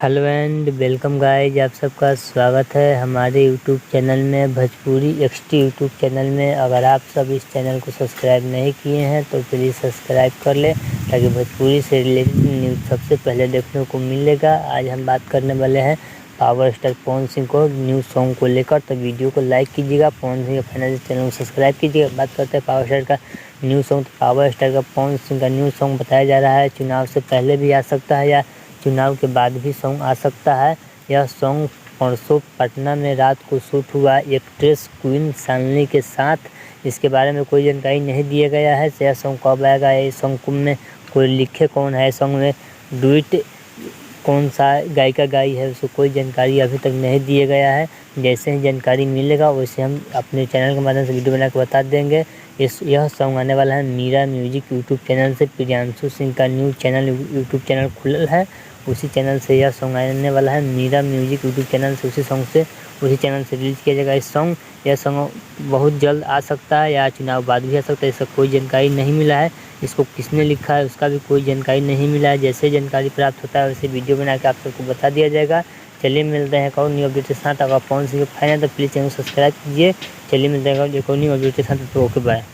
Hello and welcome guys, आप सबका स्वागत है हमारे यूट्यूब चैनल में, भोजपुरी एक्सटी यूट्यूब चैनल में। अगर आप सब इस चैनल को सब्सक्राइब नहीं किए हैं तो प्लीज़ सब्सक्राइब कर लें ताकि भोजपुरी से रिलेटेड न्यूज़ सबसे पहले देखने को मिलेगा। आज हम बात करने वाले हैं पावर स्टार पवन सिंह को न्यू सॉन्ग को लेकर, तो वीडियो को लाइक कीजिएगा, पवन सिंह के फाइनल चैनल को सब्सक्राइब कीजिएगा। बात करते हैं पावर स्टार का न्यू सॉन्ग। तो पावर स्टार का पवन सिंह का न्यू सॉन्ग बताया जा रहा है चुनाव से पहले भी आ सकता है या चुनाव के बाद भी सॉन्ग आ सकता है। यह सॉन्ग परसों पटना में रात को शूट हुआ एक्ट्रेस क्वीन शालिनी के साथ। इसके बारे में कोई जानकारी नहीं दिया गया है। यह सॉन्ग कब आएगा, ये सॉन्ग में कोई लिखे कौन है, सॉन्ग में डुइट कौन सा गायिका गाई है, उसको कोई जानकारी अभी तक नहीं दिया गया है। जैसे ही जानकारी मिलेगा वैसे हम अपने चैनल के माध्यम से वीडियो बना के बता देंगे। यह सॉन्ग आने वाला है मीरा म्यूजिक यूट्यूब चैनल से। प्रियांशु सिंह का न्यू चैनल यूट्यूब चैनल खुला है, उसी चैनल से यह सॉन्ग आने वाला है। मीरा म्यूजिक यूट्यूब चैनल से उसी चैनल से रिलीज़ किया जाएगा यह सॉन्ग बहुत जल्द आ सकता है या चुनाव बाद भी आ सकता है। इसका कोई जानकारी नहीं मिला है। इसको किसने लिखा है उसका भी कोई जानकारी नहीं मिला है। जैसे जानकारी प्राप्त होता है वैसे वीडियो बना के आप सबको बता दिया जाएगा। चलिए मिलते हैं एक और न्यू अपडेट के साथ। अगर पवन सिंह के फैन है तो प्लीज़ चैनल को सब्सक्राइब कीजिए। चलिए मिलते हैं एक और न्यू अपडेट के साथ। तो ओके बाय।